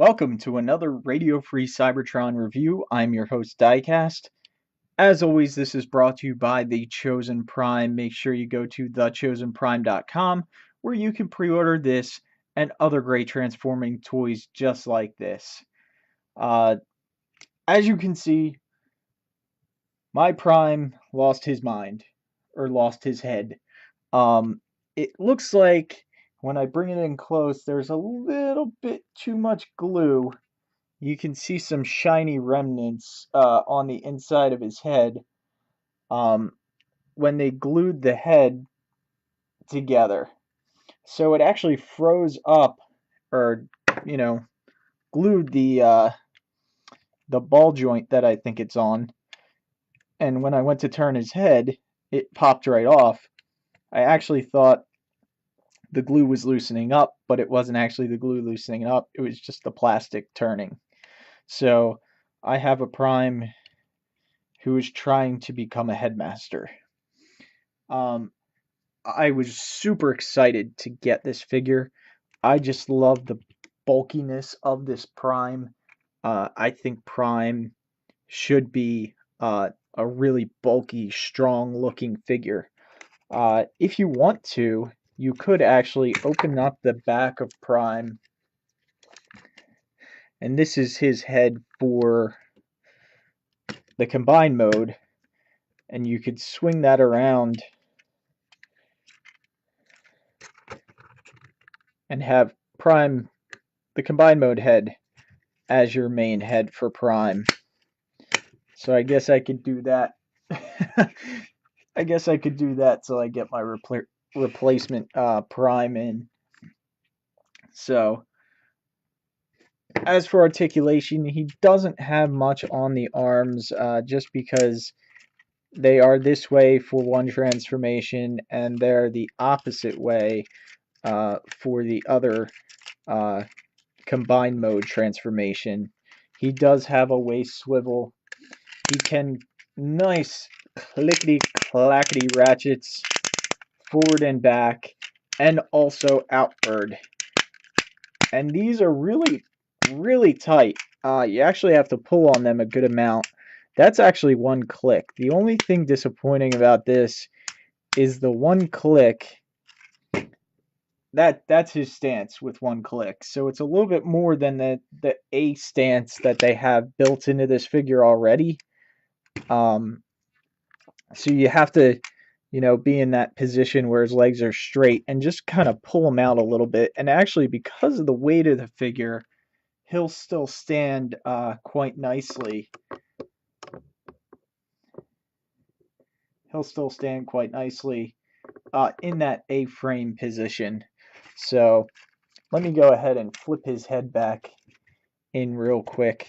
Welcome to another Radio Free Cybertron review. I'm your host, Diecast. As always, this is brought to you by The Chosen Prime. Make sure you go to thechosenprime.com where you can pre-order this and other great transforming toys just like this. As you can see, my Prime lost his mind, or lost his head. It looks like when I bring it in close, there's a little bit too much glue. You can see some shiny remnants on the inside of his head um, when they glued the head together. So it actually froze up, or you know, glued the ball joint that I think it's on. And when I went to turn his head, it popped right off. I actually thought the glue was loosening up, but it wasn't actually the glue loosening up. It was just the plastic turning. So I have a Prime who is trying to become a headmaster. Um, I was super excited to get this figure. I just love the bulkiness of this Prime. I think Prime should be a really bulky, strong-looking figure. If you want to, you could actually open up the back of Prime, and this is his head for the combined mode, and you could swing that around and have Prime, the combined mode head, as your main head for Prime. So I guess I could do that. I guess I could do that till I get my replacement Prime in. So as for articulation, he doesn't have much on the arms, just because they are this way for one transformation and they're the opposite way for the other combined mode transformation. He does have a waist swivel. He can nice clickety clackety ratchets forward and back, and also outward. And these are really, really tight. You actually have to pull on them a good amount. That's actually one click. The only thing disappointing about this is the one click. That's his stance with one click. So it's a little bit more than the A stance that they have built into this figure already. So you have to, be in that position where his legs are straight and just kind of pull him out a little bit. And actually, because of the weight of the figure, he'll still stand quite nicely. He'll still stand quite nicely in that A-frame position. So let me go ahead and flip his head back in real quick.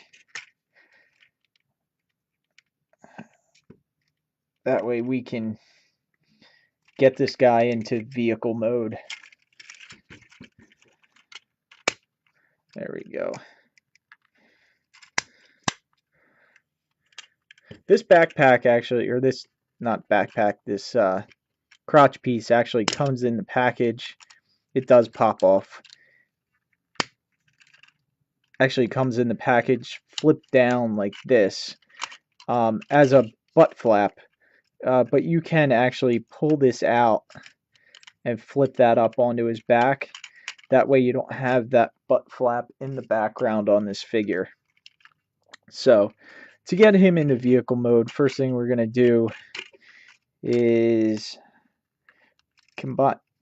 That way we can get this guy into vehicle mode. There we go. This backpack actually, or this, not backpack, this crotch piece actually comes in the package. It does pop off. Actually comes in the package flipped down like this as a butt flap. But you can actually pull this out and flip that up onto his back. That way you don't have that butt flap in the background on this figure. So to get him into vehicle mode, first thing we're going to do is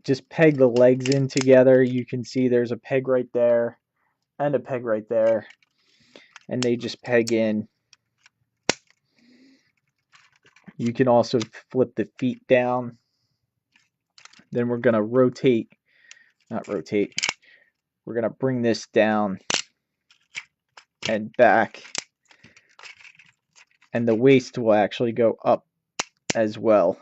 just peg the legs in together. You can see there's a peg right there and a peg right there, and they just peg in. You can also flip the feet down. Then we're going to we're going to bring this down and back, and the waist will actually go up as well.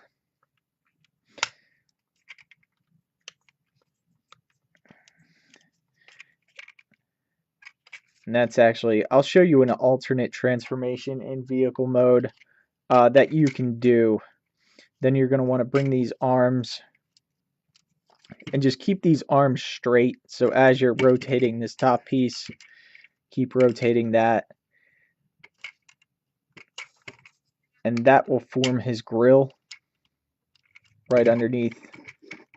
And that's actually, I'll show you an alternate transformation in vehicle mode that you can do. Then you're going to want to bring these arms and just keep these arms straight. So as you're rotating this top piece, Keep rotating that. And that will form his grill right underneath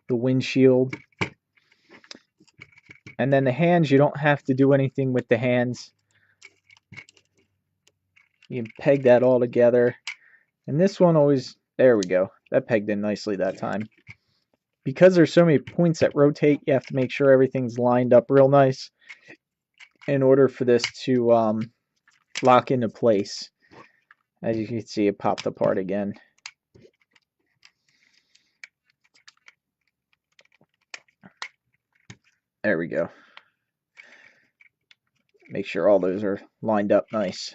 the windshield. And then the hands, you don't have to do anything with the hands. You can peg that all together. And this one always, there we go. That pegged in nicely that time. Because there's so many points that rotate, you have to make sure everything's lined up real nice in order for this to lock into place. As you can see, it popped apart again. There we go. Make sure all those are lined up nice.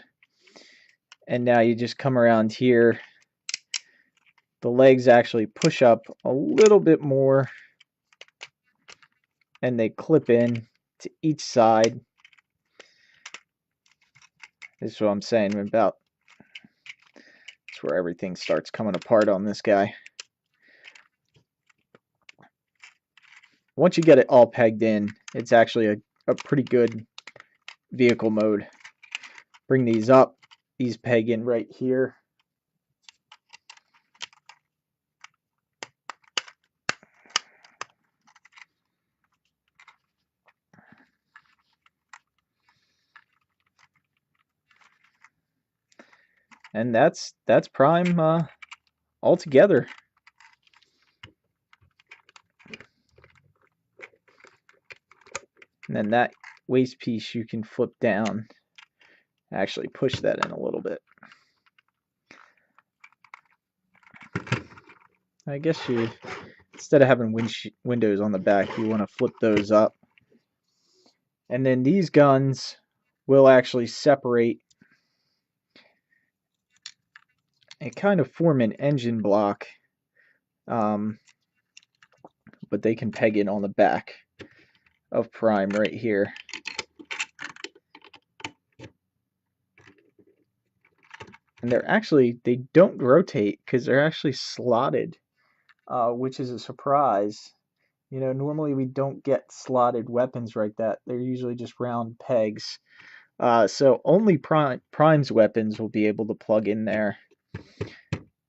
And now you just come around here. The legs actually push up a little bit more and they clip in to each side. This is what I'm saying about, it's where everything starts coming apart on this guy. Once you get it all pegged in, it's actually a pretty good vehicle mode. Bring these up, these peg in right here. And that's Prime all together. And then that waist piece you can flip down. Actually push that in a little bit. I guess you, instead of having windows on the back, you want to flip those up. And then these guns will actually separate and kind of form an engine block. But they can peg in on the back of Prime right here. And they don't rotate because they're actually slotted, which is a surprise. You know, normally we don't get slotted weapons like that. They're usually just round pegs. So only Prime's weapons will be able to plug in there.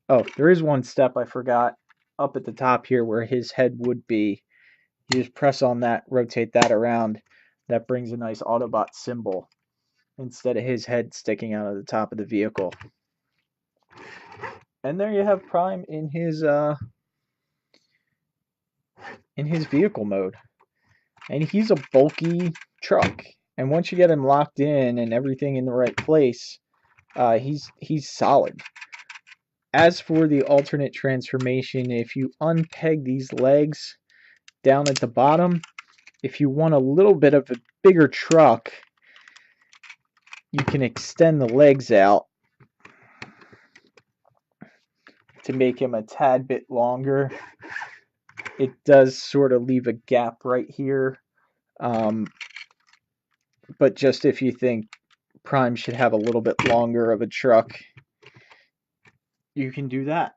Oh, there is one step I forgot. Up at the top here where his head would be, you just press on that, rotate that around. That brings a nice Autobot symbol instead of his head sticking out of the top of the vehicle. And there you have Prime in his vehicle mode. And he's a bulky truck. And once you get him locked in and everything in the right place, he's solid. As for the alternate transformation, if you unpeg these legs down at the bottom, if you want a little bit of a bigger truck, you can extend the legs out to make him a tad bit longer. It does sort of leave a gap right here. But just if you think Prime should have a little bit longer of a truck, you can do that.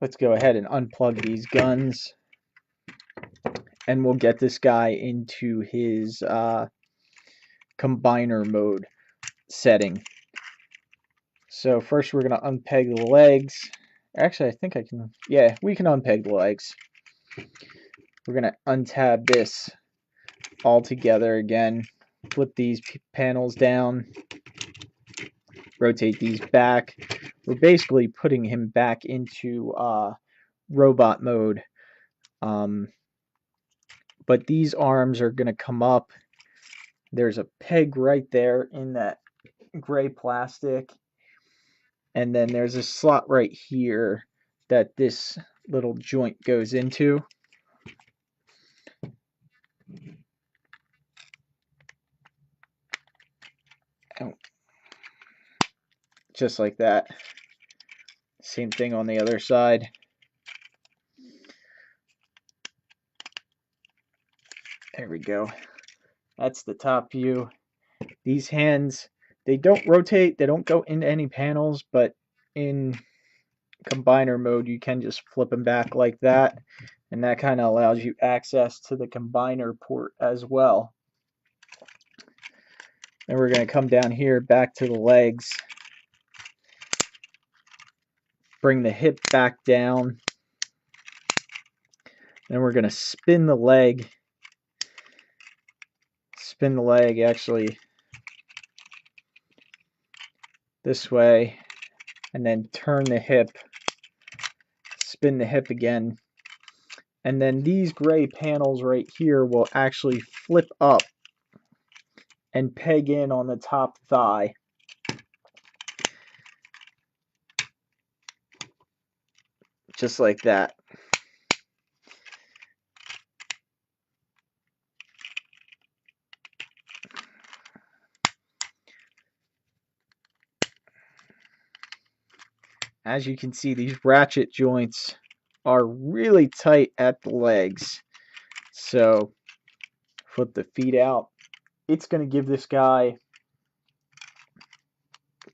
Let's go ahead and unplug these guns. And we'll get this guy into his combiner mode setting. So first we're going to unpeg the legs. Actually, I think I can, yeah, we can unpeg the legs. We're going to untab this all together again. Flip these panels down. Rotate these back. We're basically putting him back into robot mode. But these arms are going to come up. There's a peg right there in that gray plastic. And then there's a slot right here that this little joint goes into. Oh. Just like that. Same thing on the other side. There we go. That's the top view. These hands, they don't rotate, they don't go into any panels, but in combiner mode you can just flip them back like that and that kind of allows you access to the combiner port as well. And we're going to come down here back to the legs, bring the hip back down, then we're going to spin the leg actually this way, and then turn the hip, spin the hip again, and then these gray panels right here will actually flip up and peg in on the top thigh. Just like that. As you can see, these ratchet joints are really tight at the legs. So flip the feet out. It's going to give this guy,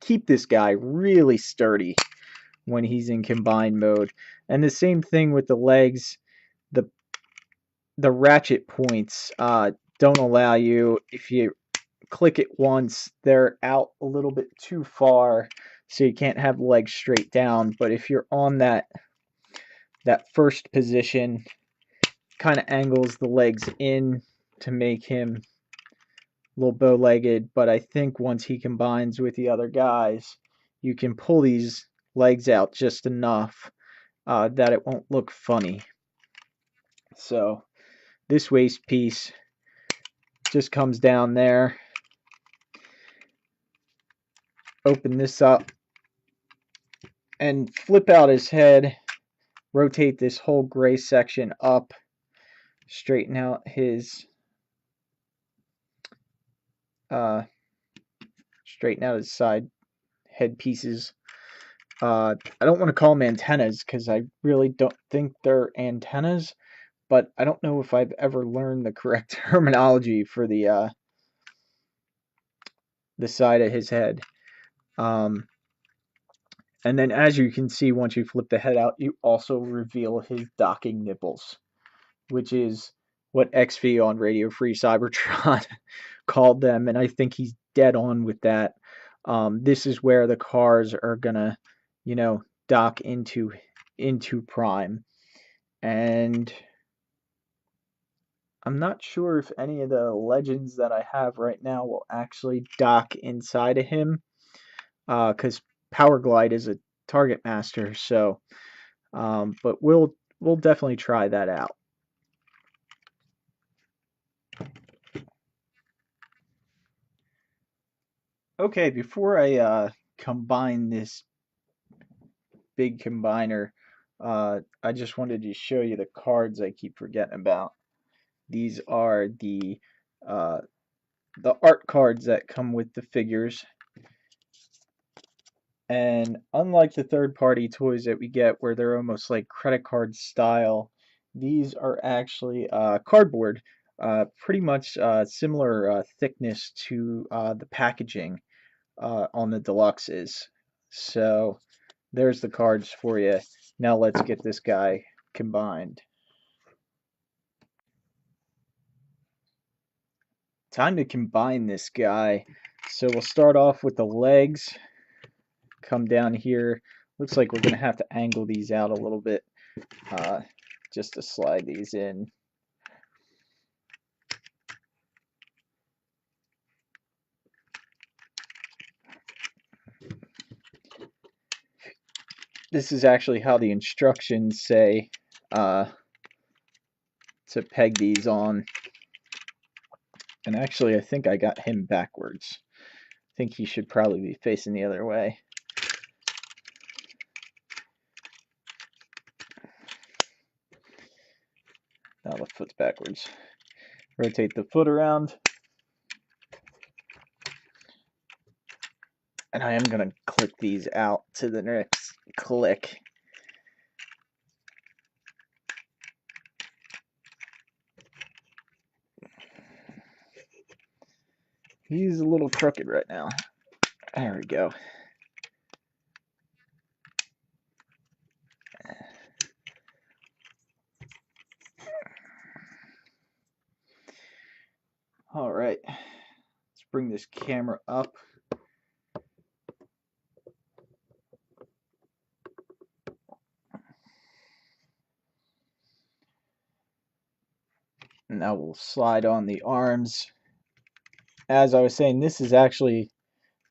keep this guy really sturdy when he's in combined mode. And the same thing with the legs. The ratchet points don't allow you, if you click it once, they're out a little bit too far, so you can't have the legs straight down. But if you're on that first position, kind of angles the legs in to make him a little bow-legged. But I think once he combines with the other guys, you can pull these legs out just enough that it won't look funny. So this waist piece just comes down there. Open this up and flip out his head. Rotate this whole gray section up. Straighten out his side head pieces. I don't want to call them antennas because I really don't think they're antennas, but I don't know if I've ever learned the correct terminology for the side of his head. And then, as you can see, once you flip the head out, you also reveal his docking nipples, which is what XV on Radio Free Cybertron called them, and I think he's dead on with that. This is where the cars are gonna, dock into Prime, and I'm not sure if any of the legends that I have right now will actually dock inside of him, because Power Glide is a target master. So, but we'll definitely try that out. Okay, before I combine this big combiner, I just wanted to show you the cards I keep forgetting about. These are the art cards that come with the figures. And unlike the third-party toys that we get where they're almost like credit card style, these are actually cardboard, pretty much similar thickness to the packaging on the deluxes. So there's the cards for you. Now let's get this guy combined. Time to combine this guy. So we'll start off with the legs. Come down here. Looks like we're going to have to angle these out a little bit just to slide these in. This is actually how the instructions say to peg these on. And actually, I think I got him backwards. I think he should probably be facing the other way. Now the foot's backwards. Rotate the foot around. And I am going to click these out to the next click. He's a little crooked right now. There we go. bring this camera up. Now we'll slide on the arms. As I was saying, this is actually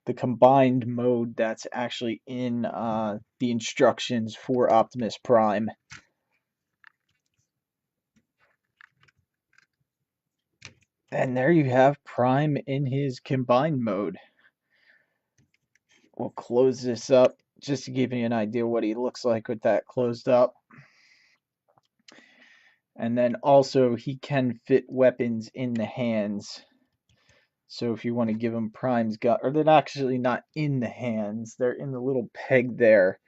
the combined mode that's actually in the instructions for Optimus Prime. And there you have Prime in his combined mode. We'll close this up just to give you an idea what he looks like with that closed up. And then also he can fit weapons in the hands. So if you want to give him Prime's gun, or they're actually not in the hands, they're in the little peg there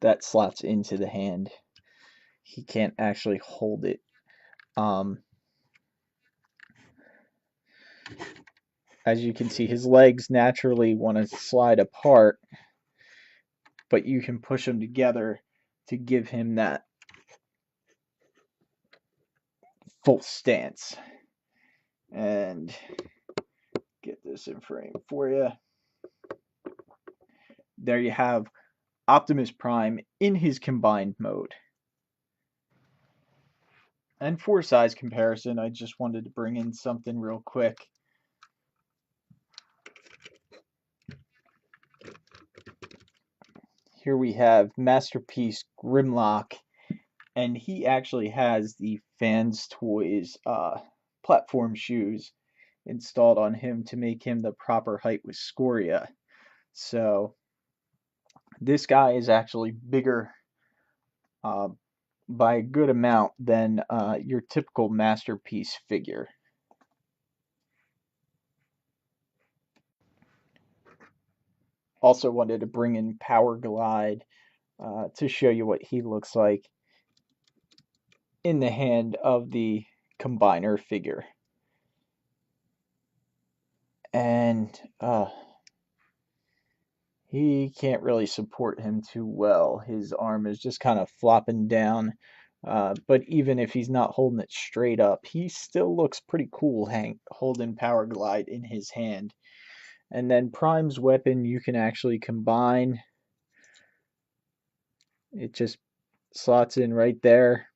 that slots into the hand. He can't actually hold it. As you can see, his legs naturally want to slide apart, but you can push them together to give him that full stance. And get this in frame for you. There you have Optimus Prime in his combined mode. And for size comparison, I just wanted to bring in something real quick. Here we have Masterpiece Grimlock, and he actually has the Fans Toys platform shoes installed on him to make him the proper height with Scoria. So this guy is actually bigger by a good amount than your typical Masterpiece figure. Also wanted to bring in Power Glide to show you what he looks like in the hand of the combiner figure. And he can't really support him too well. His arm is just kind of flopping down. But even if he's not holding it straight up, he still looks pretty cool holding Power Glide in his hand. And then Prime's weapon you can actually combine. It just slots in right there.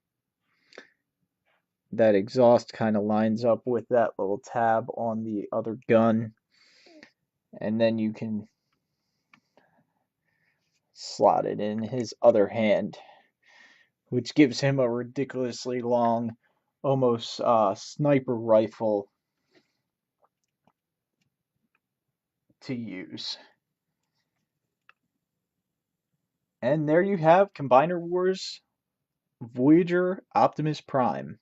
That exhaust kind of lines up with that little tab on the other gun. And then you can slot it in his other hand, which gives him a ridiculously long, almost sniper rifle to use. And there you have Combiner Wars Voyager Optimus Prime.